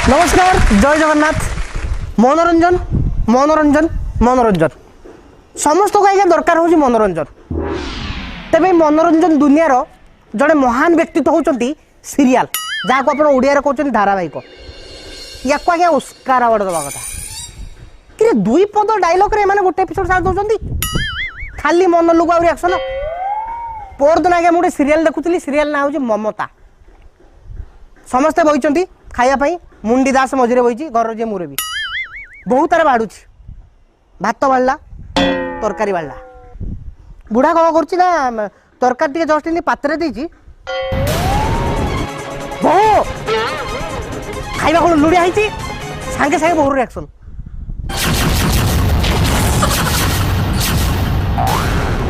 नमस्कार जय जगन्नाथ। मनोरंजन मनोरंजन मनोरंजन समस्त को आज्ञा दरकार हो मनोरंजन। तेज मनोरंजन दुनिया जड़े महान व्यक्तित्व होती सीरियल जहाँ को आप ओडिया कहते धारावाहिक या आज्ञा ओस्कार अवार्ड दवा कथा कि दुई पद डायलॉग रे माने गोटे एपिसोड साथ दउचंती खाली मोनोलॉग आ रिएक्शन। परदिन आज्ञा मुझे सीरियल देखुली सीरियल ना हो ममता समस्ते बही खायापाई मुंडी दास मझे बही घर जे मुरबी बहुत तार बाढ़ुच भात बाढ़ला तरकारी बाढ़ला बुढ़ा कौन कर तरकारी टे जस्ट इन पात्र देती बहु खाଇବା कौन लुड़िया है सांगे सांगे बहु रिएक्शन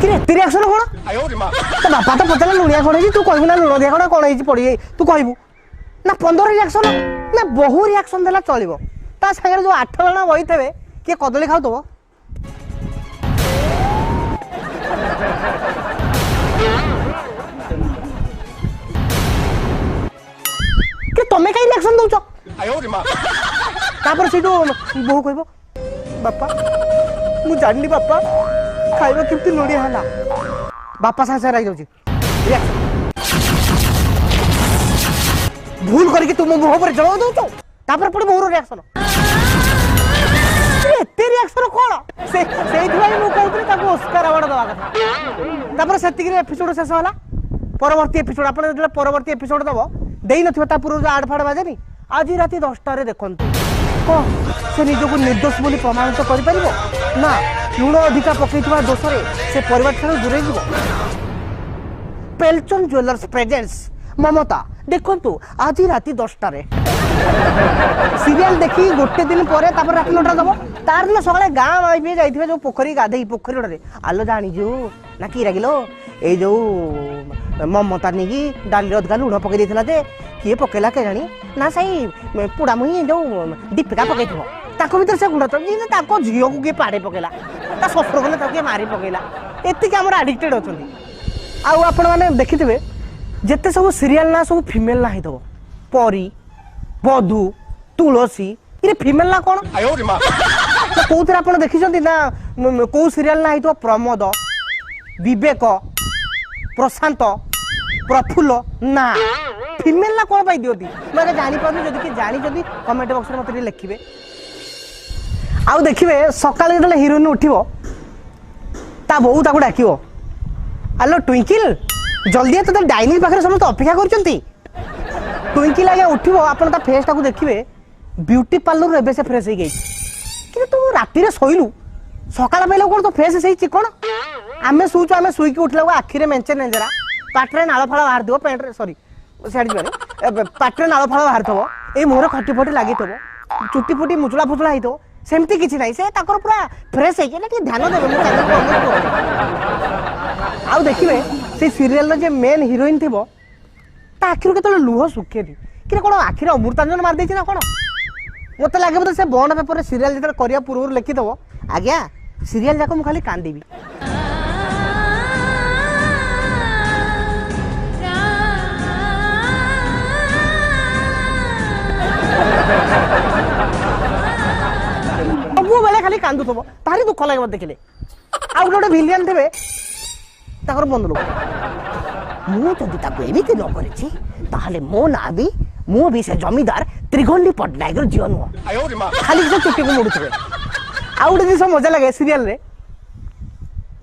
कि रिएक्शन कौन तो बापा तो पचारे लुणिया कौन है तू कहबू ना लुण दिया कौन है पड़ी तू कहबू ना 15 रिएक्शन ना बहु रिएक्शन देला चलिबो ता संगे जो 8 जण बही थे किए कदली खाऊ कि तमें कहीं रिएक्शन दउछ तापर से बहु कहबो बापा मु जाननी बापा खाइबा किमती लुड़िया हला बापा सासे रही जाउची रिएक्शन भूल करके तुम मुह पर जल दउछ तापर पड़े बहुर रिएक्शन एते रिएक्शन कोन से सेइथि मु कहउतली ताको ऑस्कर अवार्ड दवा कथा तापर सेतिक एपिसोड शेष होला। परवर्ती एपिसोड आपण जले परवर्ती एपिसोड दबो देई नथिबा ता पूर्व जो आड फाड़ बाजेनी आज राति 10टा रे देखंतु को से निजको निर्दोष बोली प्रमाणित करि परिबो ना लुण अधिका पकईथवा दोष रे से परिवार ठाରୁ दूरे जीवो। पेलचन ज्वेलर्स प्रेजेंट्स ममता देखंतु आज राति 10टा रे सीरियल देखी गोटे दिन पर रात 9टा दबो तार दिन सकाळे गाँ माई जाइथिबे जो पोखरी गाधई पोखरी रे आलो जानी जो ना की रागिलो ए जो ममता नहीं डाली अधका लुण पकई देथिला जे किए पकेला के जानी ना सही पुड़ा मुही जो दीपिका पकईथिबो ताको भीतर से गुंडा तो ताको झियो को के पाड़े पकेला ता सफर गले ताके मारी पकेला एति के हमर एडिक्टेड होचंदी। आउ आपण माने देखिथिबे जेते सब सीरियल ना सब फीमेल ना हितो परी बधू तुलसी ये फीमेल ना कौन कौन आप देखी ना कौ सीरियल ना हितो प्रमोद विवेक प्रशांत प्रफुल्ल ना फीमेल ना कौन पाई दियोती मैं जानी पानी जदि कि जानी जदि कमेंट बॉक्स में मते लिखिबे। आउ देखिबे सकाळ जले हीरोइन उठिबो ता बहु ताको डाकिबो हेलो ट्विंकल जल्दी तो डाइनिंग पाखे समस्त अपेक्षा करचंती ट्विंकल आगे उठिबो आपण ता फेस टाको देखिबे ब्यूटी पार्लर रे से फ्रेश हो गई कि तू राति रे सोइलु सकाळ पहिले कोन तो फेस सही चिकण आमे सुचो आमे सुई के उठला आखिरे मेंचे नेजरा पाटरे नाळ फळ बाहर दियो पेंट रे सॉरी साडी बारे पाटरे नाळ फळ बाहर थबो ए मोर खटी फटी लागि थबो चुटी फुटी मुचला फुचला हितो सेमती किछि नाही से ताकर पूरा फ्रेश है कि ध्यान देबे मु आउ देखिबे से सीरियल जे मेन हीरोइन थिबो ता आखिर केतले लुह सुखेनी कि कोन आखिर अमृतांजन मार देछि ना कोन मत लागे बोले से बॉन्ड पेपर सीरियल जेतर करिया पूर्व लिखि दबो आज्ञा सीरियल जाको मु खाली कांदीबी सबु बेले खाली कांदु थबो तारी दुख लागे मत देखिले आउ गोटे विलियन थेबे ताकर बंद लोक मु जदि ताको एमिति न करिछि ताहले मो ना भी मु भी से जमीदार त्रिगोंडी पटनायक जीवन हो खाली से चुट्टी को मुड़ुथबे आउ गोटे दिन मजा लगे सीरियल रे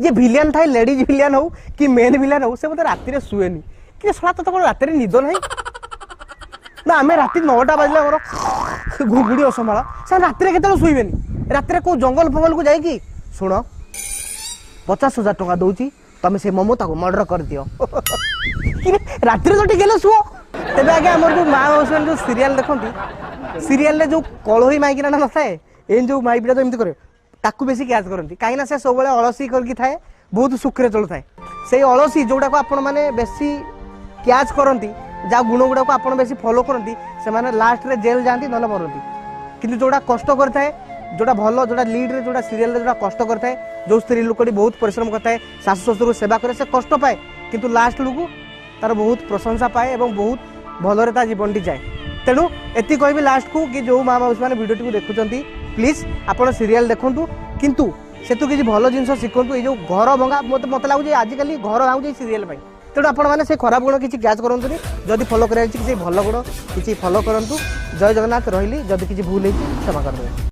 ये विलियन थाई लेडीज विलियन हो कि मेन विलियन हो से मते राति रे सुएनी कि सला तो कोन राति रे निद नहीं ना हमें राति 9टा बजले हमर घुगुडी असमाला से राति रे केतलो सुइबेनी राति रे को जंगल फंगल को जाई कि सुनो 50,000 टका दउची तमे से ममता को मर्डर कर दियो राति रे जटी गेले सुओ तेबे आगे हमर जो मां हस्बैंड जो सीरियल देखंती सीरियल रे जो कळोही माइकिना ना नथाए एन जो माइपिडा तो एमती करे ताकू बेसी क्याच करंती काई ना से सब बेले अलसी करकी थाए बहुत सुखरे चलु थाए से अलसी जोडा को आपण माने बेसी क्याच करंती जा गुण गुडा को आपण बेसी फॉलो करंती से माने लास्ट रे जेल जानती नले मरंती किंतु जोडा कष्ट करथाए जोड़ा भल जोड़ा लीड रे जोड़ा सीरियल रे जोड़ा कष्ट करता है जो स्त्री लोकटी बहुत परिश्रम करता है सासु ससुर सेवा करे से कष्ट पाए किंतु लास्ट लोक तार बहुत प्रशंसा पाए और बहुत भलरे ता जीवनटी जाए तेणु एति कहबी लास्ट को कि जो माँ माउसी मैंने वीडियो देखुं प्लीज आप सीरियल देखूँ किंतु से तो किसी भल जिन शिखु ये जो घर भंगा मत लगुच आजिकल घर भांगुचे सीरियल तेणु आपण मैंने से खराब गुण किसी कैच करूँ जदि फॉलो कर भल गुण किसी फॉलो करूँ। जय जगन्नाथ रही जदि किसी भूल क्षमा कर।